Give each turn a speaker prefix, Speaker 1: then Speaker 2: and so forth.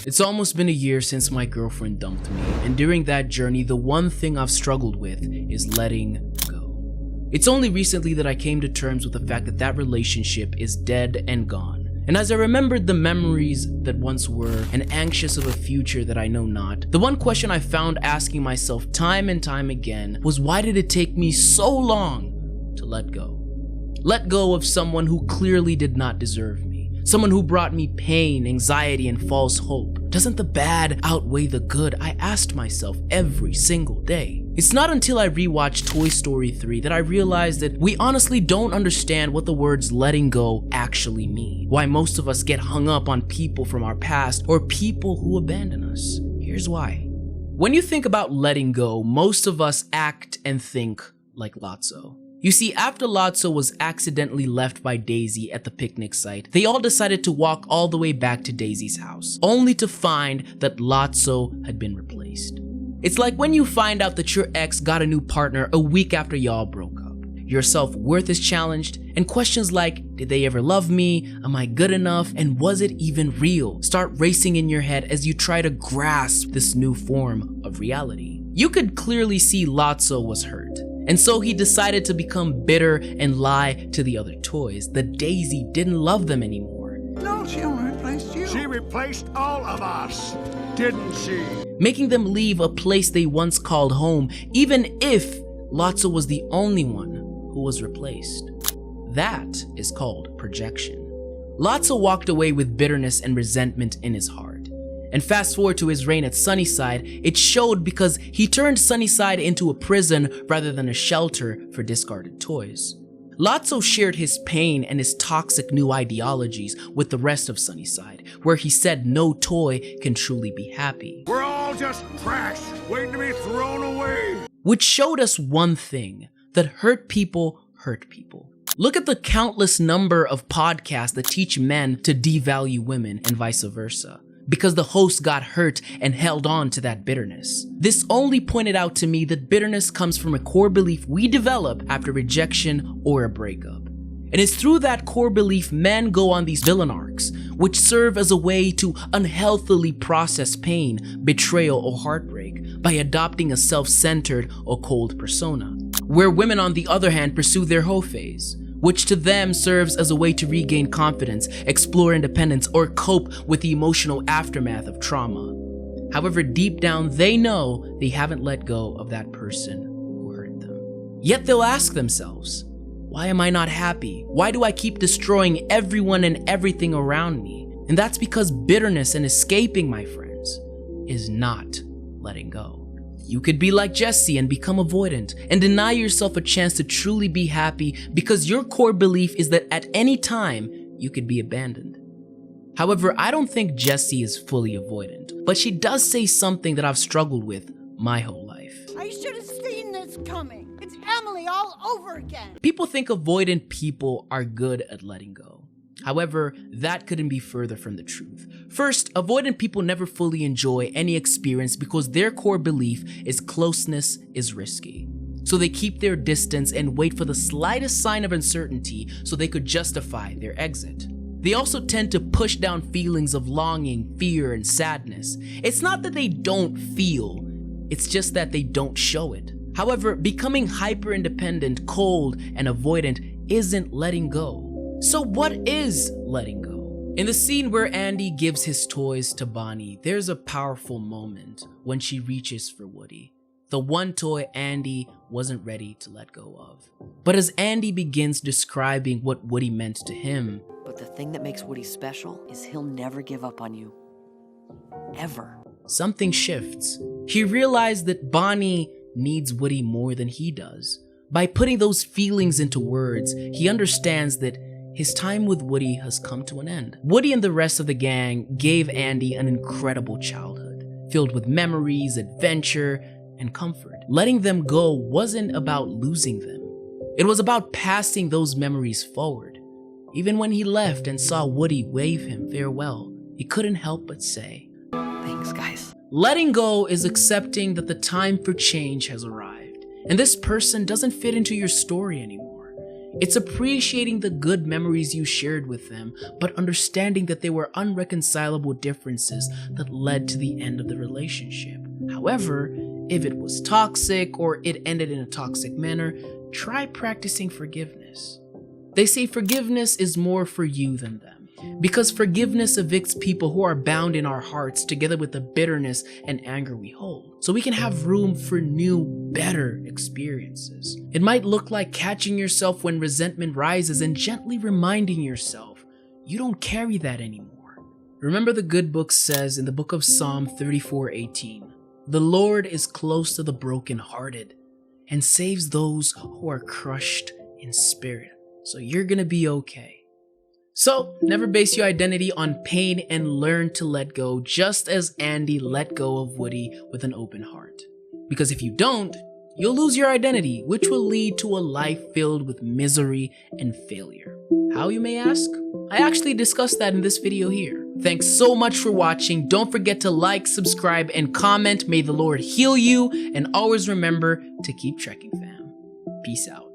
Speaker 1: It's almost been a year since my girlfriend dumped me, and during that journey, the one thing I've struggled with is letting go. It's only recently that I came to terms with the fact that that relationship is dead and gone. And as I remembered the memories that once were, and anxious of a future that I know not, the one question I found asking myself time and time again was, why did it take me so long to let go? Let go of someone who clearly did not deserve me. Someone who brought me pain, anxiety, and false hope. Doesn't the bad outweigh the good? I asked myself every single day. It's not until I rewatched Toy Story 3 that I realized that we honestly don't understand what the words letting go actually mean. Why most of us get hung up on people from our past or people who abandon us. Here's why. When you think about letting go, most of us act and think like Lotso. You see, after Lotso was accidentally left by Daisy at the picnic site, they all decided to walk all the way back to Daisy's house, only to find that Lotso had been replaced. It's like when you find out that your ex got a new partner a week after y'all broke up. Your self-worth is challenged, and questions like, did they ever love me? Am I good enough? And was it even real? Start racing in your head as you try to grasp this new form of reality. You could clearly see Lotso was hurt. And so he decided to become bitter and lie to the other toys that Daisy didn't love them anymore.
Speaker 2: No, she only replaced you. She replaced all of us, didn't she?
Speaker 1: Making them leave a place they once called home, even if Lotso was the only one who was replaced. That is called projection. Lotso walked away with bitterness and resentment in his heart. And fast forward to his reign at Sunnyside, it showed because he turned Sunnyside into a prison rather than a shelter for discarded toys. Lotso shared his pain and his toxic new ideologies with the rest of Sunnyside, where he said no toy can truly be happy.
Speaker 2: We're all just trash, waiting to be thrown away.
Speaker 1: Which showed us one thing, that hurt people hurt people. Look at the countless number of podcasts that teach men to devalue women and vice versa, because the host got hurt and held on to that bitterness. This only pointed out to me that bitterness comes from a core belief we develop after rejection or a breakup. And it's through that core belief men go on these villain arcs, which serve as a way to unhealthily process pain, betrayal, or heartbreak by adopting a self-centered or cold persona. Where women, on the other hand, pursue their hoe phase, which to them serves as a way to regain confidence, explore independence, or cope with the emotional aftermath of trauma. However, deep down, they know they haven't let go of that person who hurt them. Yet they'll ask themselves, why am I not happy? Why do I keep destroying everyone and everything around me? And that's because bitterness and escaping, my friends, is not letting go. You could be like Jesse and become avoidant and deny yourself a chance to truly be happy because your core belief is that at any time you could be abandoned. However, I don't think Jessie is fully avoidant, but she does say something that I've struggled with my whole life.
Speaker 3: I should have seen this coming. It's Emily all over again.
Speaker 1: People think avoidant people are good at letting go. However, that couldn't be further from the truth. First, avoidant people never fully enjoy any experience because their core belief is closeness is risky. So they keep their distance and wait for the slightest sign of uncertainty so they could justify their exit. They also tend to push down feelings of longing, fear, and sadness. It's not that they don't feel, it's just that they don't show it. However, becoming hyper-independent, cold, and avoidant isn't letting go. So what is letting go? In the scene where Andy gives his toys to Bonnie, there's a powerful moment when she reaches for Woody, the one toy Andy wasn't ready to let go of. But as Andy begins describing what Woody meant to him,
Speaker 4: but the thing that makes Woody special is he'll never give up on you. Ever.
Speaker 1: Something shifts. He realized that Bonnie needs Woody more than he does. By putting those feelings into words, he understands that his time with Woody has come to an end. Woody and the rest of the gang gave Andy an incredible childhood, filled with memories, adventure, and comfort. Letting them go wasn't about losing them. It was about passing those memories forward. Even when he left and saw Woody wave him farewell, he couldn't help but say,
Speaker 4: "Thanks, guys."
Speaker 1: Letting go is accepting that the time for change has arrived, and this person doesn't fit into your story anymore. It's appreciating the good memories you shared with them, but understanding that they were unreconcilable differences that led to the end of the relationship. However, if it was toxic or it ended in a toxic manner, try practicing forgiveness. They say forgiveness is more for you than them, because forgiveness evicts people who are bound in our hearts together with the bitterness and anger we hold, so we can have room for new, better experiences. It might look like catching yourself when resentment rises and gently reminding yourself, you don't carry that anymore. Remember, the good book says in the book of Psalm 34:18, "The Lord is close to the brokenhearted and saves those who are crushed in spirit." So you're gonna be okay. So, never base your identity on pain and learn to let go, just as Andy let go of Woody with an open heart. Because if you don't, you'll lose your identity, which will lead to a life filled with misery and failure. How, you may ask? I actually discussed that in this video here. Thanks so much for watching. Don't forget to like, subscribe, and comment. May the Lord heal you, and always remember to keep trekking, fam. Peace out.